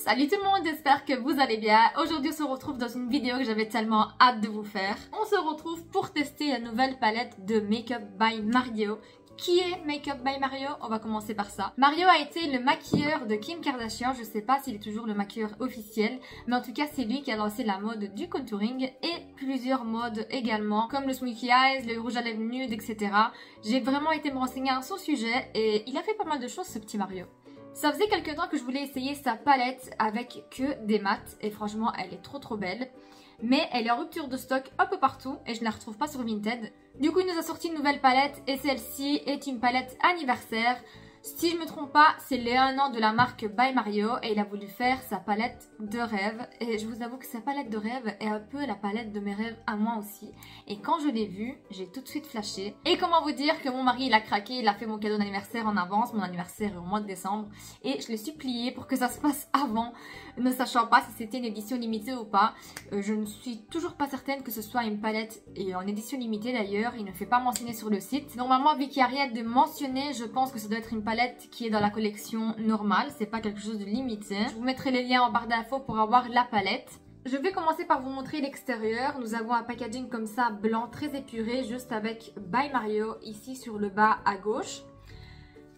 Salut tout le monde, j'espère que vous allez bien. Aujourd'hui on se retrouve dans une vidéo que j'avais tellement hâte de vous faire. On se retrouve pour tester la nouvelle palette de Makeup by Mario. Qui est Makeup by Mario? On va commencer par ça. Mario a été le maquilleur de Kim Kardashian. Je sais pas s'il est toujours le maquilleur officiel, mais en tout cas c'est lui qui a lancé la mode du contouring et plusieurs modes également, comme le smokey eyes, le rouge à lèvres nude, etc. J'ai vraiment été me renseigner à son sujet et il a fait pas mal de choses ce petit Mario. Ça faisait quelques temps que je voulais essayer sa palette avec que des mats et franchement elle est trop belle. Mais elle est en rupture de stock un peu partout et je ne la retrouve pas sur Vinted. Du coup il nous a sorti une nouvelle palette et celle-ci est une palette anniversaire. Si je ne me trompe pas, c'est les 1 an de la marque By Mario et il a voulu faire sa palette de rêve. Et je vous avoue que sa palette de rêve est un peu la palette de mes rêves à moi aussi. Et quand je l'ai vue, j'ai tout de suite flashé. Et comment vous dire que mon mari il a craqué, il a fait mon cadeau d'anniversaire en avance. Mon anniversaire est au mois de décembre. Et je l'ai supplié pour que ça se passe avant, ne sachant pas si c'était une édition limitée ou pas. Je ne suis toujours pas certaine que ce soit une palette et en édition limitée d'ailleurs. Il ne fait pas mentionner sur le site. Normalement, vu qu'il n'y a rien de mentionné, je pense que ça doit être une palette qui est dans la collection normale, c'est pas quelque chose de limité. Je vous mettrai les liens en barre d'infos pour avoir la palette. Je vais commencer par vous montrer l'extérieur. Nous avons un packaging comme ça, blanc, très épuré, juste avec By Mario ici sur le bas à gauche.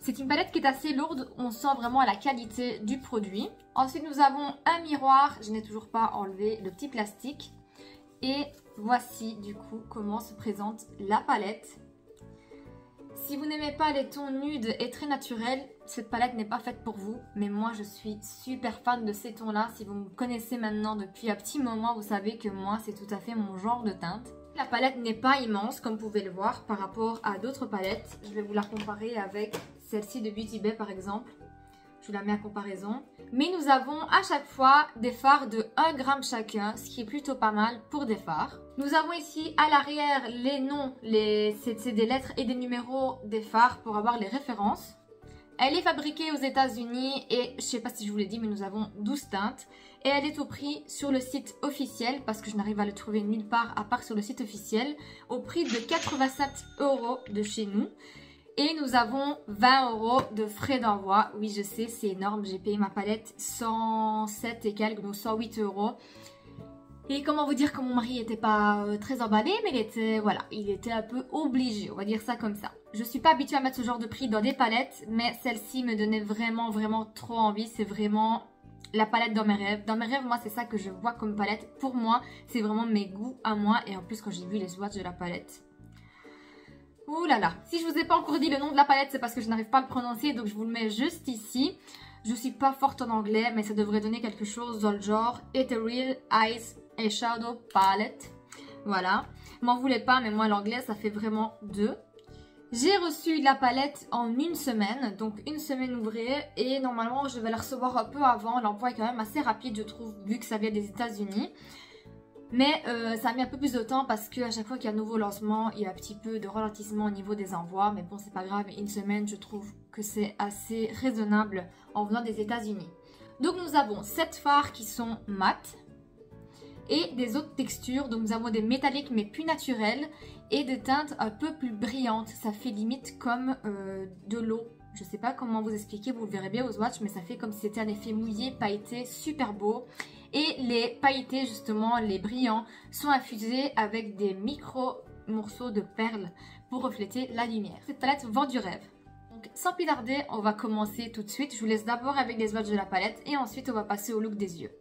C'est une palette qui est assez lourde, on sent vraiment la qualité du produit. Ensuite nous avons un miroir, je n'ai toujours pas enlevé le petit plastique. Et voici du coup comment se présente la palette. Si vous n'aimez pas les tons nudes et très naturels, cette palette n'est pas faite pour vous. Mais moi, je suis super fan de ces tons-là. Si vous me connaissez maintenant depuis un petit moment, vous savez que moi, c'est tout à fait mon genre de teinte. La palette n'est pas immense, comme vous pouvez le voir, par rapport à d'autres palettes. Je vais vous la comparer avec celle-ci de Beauty Bay, par exemple. Je vous la mets à comparaison. Mais nous avons à chaque fois des fards de 1 gramme chacun, ce qui est plutôt pas mal pour des fards. Nous avons ici à l'arrière les noms, c'est des lettres et des numéros des fards pour avoir les références. Elle est fabriquée aux États-Unis et je sais pas si je vous l'ai dit, mais nous avons 12 teintes. Et elle est au prix sur le site officiel, parce que je n'arrive à le trouver nulle part à part sur le site officiel, au prix de 87 € de chez nous. Et nous avons 20 € de frais d'envoi. Oui, je sais, c'est énorme. J'ai payé ma palette 107 et quelques, donc 108 €. Et comment vous dire que mon mari n'était pas très emballé, mais il était un peu obligé, on va dire ça comme ça. Je suis pas habituée à mettre ce genre de prix dans des palettes, mais celle-ci me donnait vraiment trop envie. C'est vraiment la palette dans mes rêves. Dans mes rêves, moi, c'est ça que je vois comme palette. Pour moi, c'est vraiment mes goûts à moi. Et en plus, quand j'ai vu les swatchs de la palette... Ouh là là, si je vous ai pas encore dit le nom de la palette, c'est parce que je n'arrive pas à le prononcer, donc je vous le mets juste ici. Je suis pas forte en anglais, mais ça devrait donner quelque chose dans le genre Ethereal Eyes Eyeshadow Palette. Voilà, m'en voulez pas, mais moi l'anglais ça fait vraiment 2. J'ai reçu la palette en 1 semaine, donc 1 semaine ouvrée, et normalement je vais la recevoir un peu avant. L'envoi est quand même assez rapide je trouve, vu que ça vient des États-Unis. Mais ça a mis un peu plus de temps parce qu'à chaque fois qu'il y a un nouveau lancement, il y a un petit peu de ralentissement au niveau des envois. Mais bon, c'est pas grave, 1 semaine, je trouve que c'est assez raisonnable en venant des États-Unis. Donc nous avons 7 fards qui sont mat et des autres textures. Donc nous avons des métalliques mais plus naturels et des teintes un peu plus brillantes. Ça fait limite comme de l'eau. Je sais pas comment vous expliquer, vous le verrez bien aux swatchs, mais ça fait comme si c'était un effet mouillé, pailleté, super beau. Et les pailletés, justement, les brillants, sont infusés avec des micro morceaux de perles pour refléter la lumière. Cette palette vend du rêve. Donc sans plus tarder, on va commencer tout de suite. Je vous laisse d'abord avec les swatchs de la palette et ensuite on va passer au look des yeux.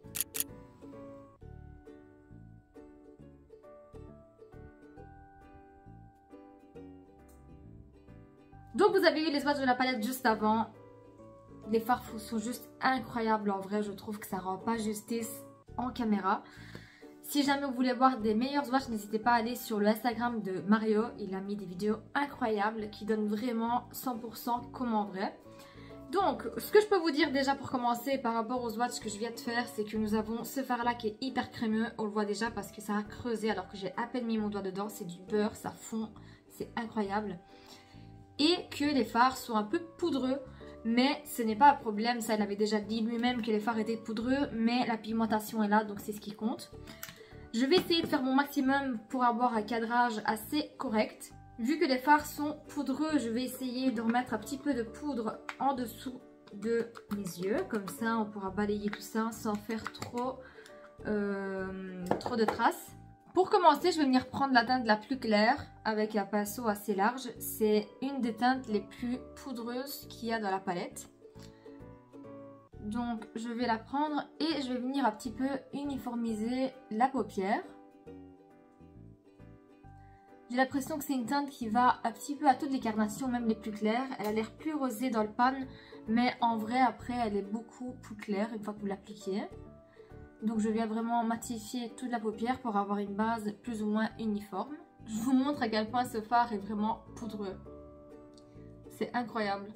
Donc vous avez eu les swatchs de la palette juste avant. Les fards sont juste incroyables en vrai, je trouve que ça rend pas justice en caméra. Si jamais vous voulez voir des meilleurs swatchs, n'hésitez pas à aller sur le Instagram de Mario. Il a mis des vidéos incroyables qui donnent vraiment 100% comme en vrai. Donc, ce que je peux vous dire déjà pour commencer par rapport aux swatchs que je viens de faire, c'est que nous avons ce fard là qui est hyper crémeux. On le voit déjà parce que ça a creusé alors que j'ai à peine mis mon doigt dedans. C'est du beurre, ça fond, c'est incroyable. Et que les fards sont un peu poudreux. Mais ce n'est pas un problème, ça il avait déjà dit lui-même que les fards étaient poudreux, mais la pigmentation est là, donc c'est ce qui compte. Je vais essayer de faire mon maximum pour avoir un cadrage assez correct. Vu que les fards sont poudreux, je vais essayer de remettre un petit peu de poudre en dessous de mes yeux. Comme ça, on pourra balayer tout ça sans faire trop de traces. Pour commencer, je vais venir prendre la teinte la plus claire avec un pinceau assez large. C'est une des teintes les plus poudreuses qu'il y a dans la palette. Donc je vais la prendre et je vais venir un petit peu uniformiser la paupière. J'ai l'impression que c'est une teinte qui va un petit peu à toutes les carnations, même les plus claires. Elle a l'air plus rosée dans le pan, mais en vrai après elle est beaucoup plus claire une fois que vous l'appliquez. Donc je viens vraiment matifier toute la paupière pour avoir une base plus ou moins uniforme. Je vous montre à quel point ce fard est vraiment poudreux. C'est incroyable.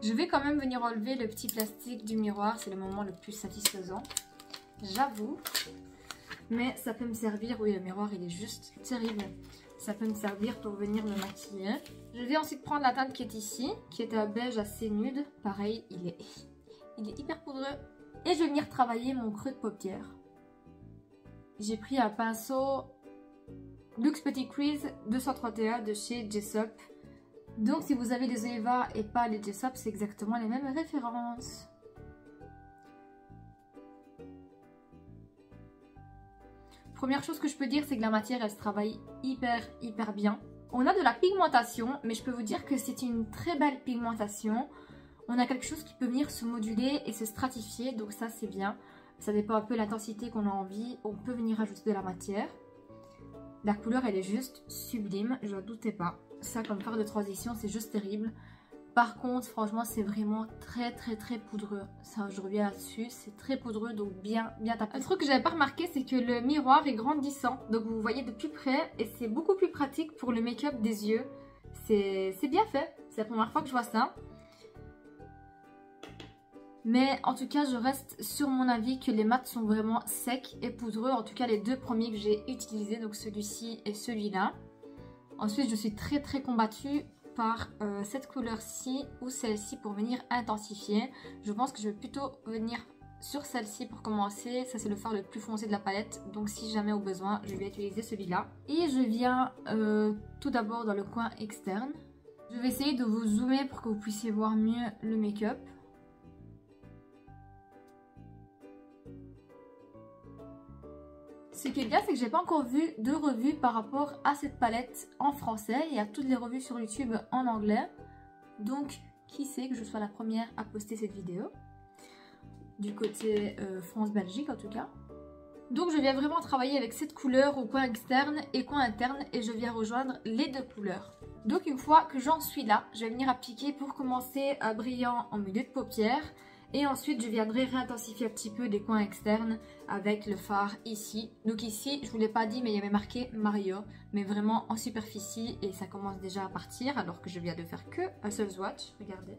Je vais quand même venir enlever le petit plastique du miroir, c'est le moment le plus satisfaisant, j'avoue. Mais ça peut me servir, oui le miroir il est juste terrible. Ça peut me servir pour venir me maquiller. Je vais ensuite prendre la teinte qui est ici, qui est un beige assez nude. Pareil, il est hyper poudreux. Et je vais venir travailler mon creux de paupière. J'ai pris un pinceau Luxe Petit Crease 231 de chez Jessup. Donc si vous avez les Eva et pas les Jessup, c'est exactement les mêmes références. Première chose que je peux dire, c'est que la matière, elle se travaille hyper bien. On a de la pigmentation, mais je peux vous dire que c'est une très belle pigmentation. On a quelque chose qui peut venir se moduler et se stratifier, donc ça c'est bien. Ça dépend un peu de l'intensité qu'on a envie, on peut venir ajouter de la matière. La couleur elle est juste sublime, je n'en doutais pas. Ça comme fard de transition c'est juste terrible. Par contre franchement c'est vraiment très poudreux. Ça je reviens là-dessus, c'est très poudreux donc bien tapé. Un truc que j'avais pas remarqué c'est que le miroir est grandissant. Donc vous voyez de plus près et c'est beaucoup plus pratique pour le make-up des yeux. C'est bien fait, c'est la première fois que je vois ça. Mais en tout cas, je reste sur mon avis que les mats sont vraiment secs et poudreux. En tout cas, les deux premiers que j'ai utilisés, donc celui-ci et celui-là. Ensuite, je suis très combattue par cette couleur-ci ou celle-ci pour venir intensifier. Je pense que je vais plutôt venir sur celle-ci pour commencer. Ça, c'est le fard le plus foncé de la palette. Donc, si jamais au besoin, je vais utiliser celui-là. Et je viens tout d'abord dans le coin externe. Je vais essayer de vous zoomer pour que vous puissiez voir mieux le make-up. Ce qui est bien, c'est que j'ai pas encore vu de revue par rapport à cette palette en français. Il y a toutes les revues sur YouTube en anglais. Donc, qui sait que je sois la première à poster cette vidéo. Du côté France-Belgique en tout cas. Donc, je viens vraiment travailler avec cette couleur au coin externe et coin interne. Et je viens rejoindre les deux couleurs. Donc, une fois que j'en suis là, je vais venir appliquer pour commencer un brillant en milieu de paupière. Et ensuite, je viendrai réintensifier un petit peu des coins externes avec le fard ici. Donc ici, je vous l'ai pas dit, mais il y avait marqué Mario, mais vraiment en superficie et ça commence déjà à partir alors que je viens de faire que un seul swatch. Regardez.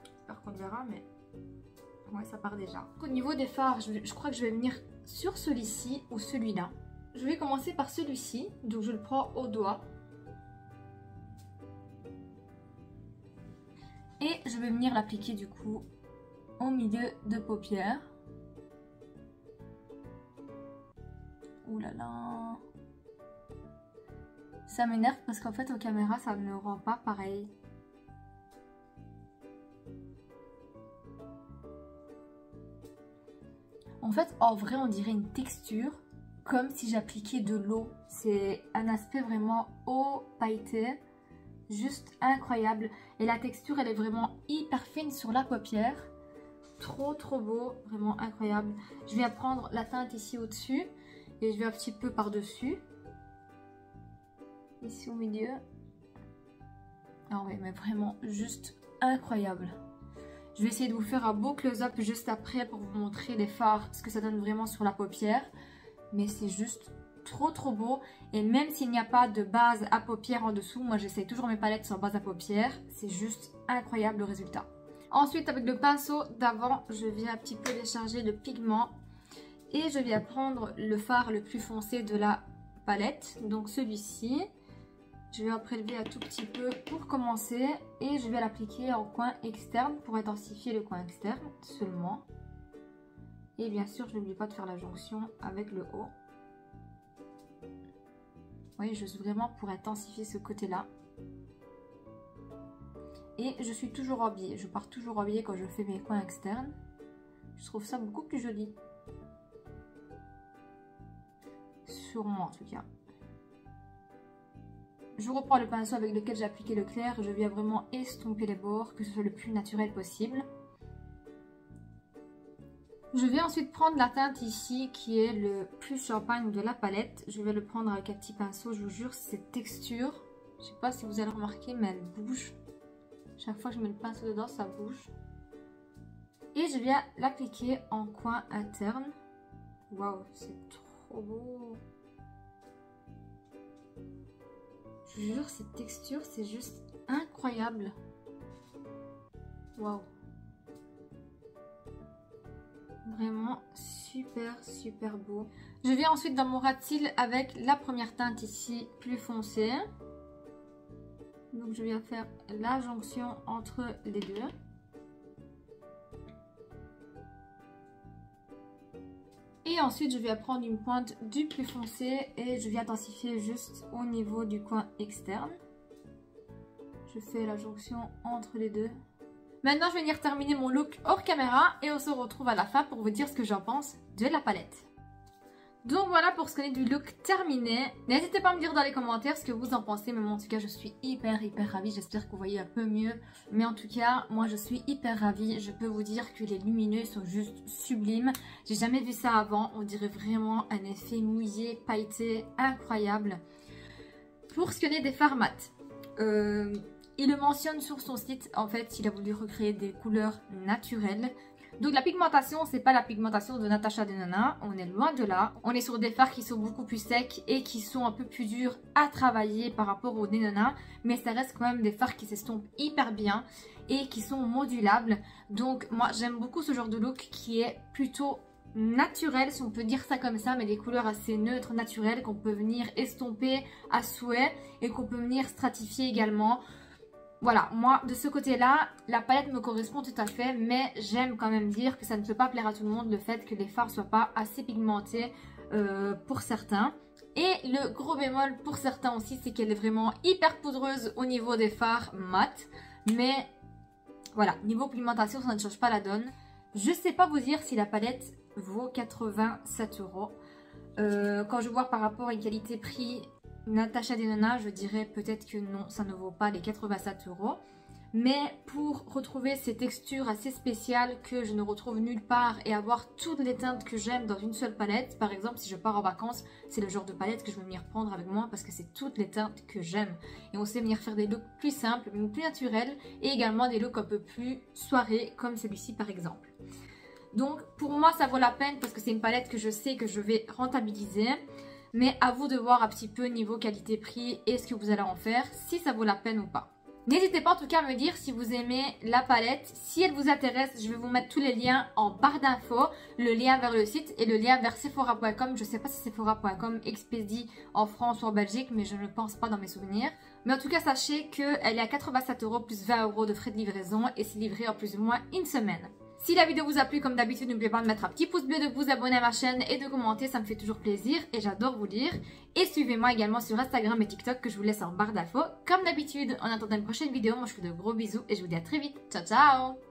J'espère qu'on le verra, mais ouais, ça part déjà. Au niveau des fards, je crois que je vais venir sur celui-ci ou celui-là. Je vais commencer par celui-ci, donc je le prends au doigt. Et je vais venir l'appliquer du coup au milieu de paupières. Ouh là là. Ça m'énerve parce qu'en fait aux caméras ça ne rend pas pareil. En fait en vrai on dirait une texture comme si j'appliquais de l'eau. C'est un aspect vraiment eau pailletée. Juste incroyable. Et la texture elle est vraiment hyper fine sur la paupière. Trop beau, vraiment incroyable. Je viens prendre la teinte ici au-dessus et je vais un petit peu par-dessus. Ici au milieu. Ah ouais, mais vraiment juste incroyable. Je vais essayer de vous faire un beau close-up juste après pour vous montrer les fards, ce que ça donne vraiment sur la paupière. Mais c'est juste trop beau. Et même s'il n'y a pas de base à paupières en dessous, moi j'essaye toujours mes palettes sans base à paupières. C'est juste incroyable le résultat. Ensuite, avec le pinceau d'avant, je viens un petit peu décharger le pigment. Et je viens prendre le fard le plus foncé de la palette. Donc celui-ci. Je vais en prélever un tout petit peu pour commencer. Et je vais l'appliquer en coin externe pour intensifier le coin externe seulement. Et bien sûr, je n'oublie pas de faire la jonction avec le haut. Vous voyez, juste vraiment pour intensifier ce côté-là. Et je suis toujours habillée. Je pars toujours habillée quand je fais mes coins externes. Je trouve ça beaucoup plus joli. Sur moi en tout cas. Je reprends le pinceau avec lequel j'ai appliqué le clair. Je viens vraiment estomper les bords, que ce soit le plus naturel possible. Je vais ensuite prendre la teinte ici qui est le plus champagne de la palette. Je vais le prendre avec un petit pinceau. Je vous jure, cette texture, je sais pas si vous allez remarquer, mais elle bouge. Chaque fois que je mets le pinceau dedans, ça bouge. Et je viens l'appliquer en coin interne. Waouh, c'est trop beau. Je vous jure, cette texture, c'est juste incroyable. Waouh. Vraiment super super beau. Je viens ensuite dans mon ras de cils avec la première teinte ici, plus foncée. Donc je viens faire la jonction entre les deux. Et ensuite je viens prendre une pointe du plus foncé et je viens intensifier juste au niveau du coin externe. Je fais la jonction entre les deux. Maintenant je vais venir terminer mon look hors caméra et on se retrouve à la fin pour vous dire ce que j'en pense de la palette. Donc voilà pour ce qu'on est du look terminé. N'hésitez pas à me dire dans les commentaires ce que vous en pensez. Mais moi en tout cas je suis hyper ravie. J'espère que vous voyez un peu mieux. Mais en tout cas moi je suis hyper ravie. Je peux vous dire que les lumineux sont juste sublimes. J'ai jamais vu ça avant. On dirait vraiment un effet mouillé, pailleté, incroyable. Pour ce qu'on est des fards mat. Il le mentionne sur son site. En fait il a voulu recréer des couleurs naturelles. Donc la pigmentation, c'est pas la pigmentation de Natasha Denona, on est loin de là. On est sur des fards qui sont beaucoup plus secs et qui sont un peu plus durs à travailler par rapport au Denona. Mais ça reste quand même des fards qui s'estompent hyper bien et qui sont modulables. Donc moi j'aime beaucoup ce genre de look qui est plutôt naturel, si on peut dire ça comme ça, mais des couleurs assez neutres, naturelles, qu'on peut venir estomper à souhait et qu'on peut venir stratifier également. Voilà, moi de ce côté-là, la palette me correspond tout à fait, mais j'aime quand même dire que ça ne peut pas plaire à tout le monde le fait que les fards ne soient pas assez pigmentés pour certains. Et le gros bémol pour certains aussi, c'est qu'elle est vraiment hyper poudreuse au niveau des fards mat. Mais voilà, niveau pigmentation, ça ne change pas la donne. Je ne sais pas vous dire si la palette vaut 87 €. Quand je vois par rapport à une qualité-prix Natasha Denona, je dirais peut-être que non, ça ne vaut pas les 87 €. Mais pour retrouver ces textures assez spéciales que je ne retrouve nulle part et avoir toutes les teintes que j'aime dans une seule palette, par exemple si je pars en vacances, c'est le genre de palette que je vais venir prendre avec moi parce que c'est toutes les teintes que j'aime. Et on sait venir faire des looks plus simples, plus naturels et également des looks un peu plus soirées comme celui-ci par exemple. Donc pour moi ça vaut la peine parce que c'est une palette que je sais que je vais rentabiliser. Mais à vous de voir un petit peu niveau qualité-prix et ce que vous allez en faire, si ça vaut la peine ou pas. N'hésitez pas en tout cas à me dire si vous aimez la palette. Si elle vous intéresse, je vais vous mettre tous les liens en barre d'infos. Le lien vers le site et le lien vers Sephora.com. Je ne sais pas si Sephora.com expédie en France ou en Belgique, mais je ne pense pas dans mes souvenirs. Mais en tout cas, sachez qu'elle est à 87 € plus 20 € de frais de livraison et c'est livré en plus ou moins une semaine. Si la vidéo vous a plu, comme d'habitude, n'oubliez pas de mettre un petit pouce bleu, de vous abonner à ma chaîne et de commenter, ça me fait toujours plaisir et j'adore vous lire. Et suivez-moi également sur Instagram et TikTok que je vous laisse en barre d'infos. Comme d'habitude, en attendant une prochaine vidéo, moi je vous fais de gros bisous et je vous dis à très vite. Ciao ciao!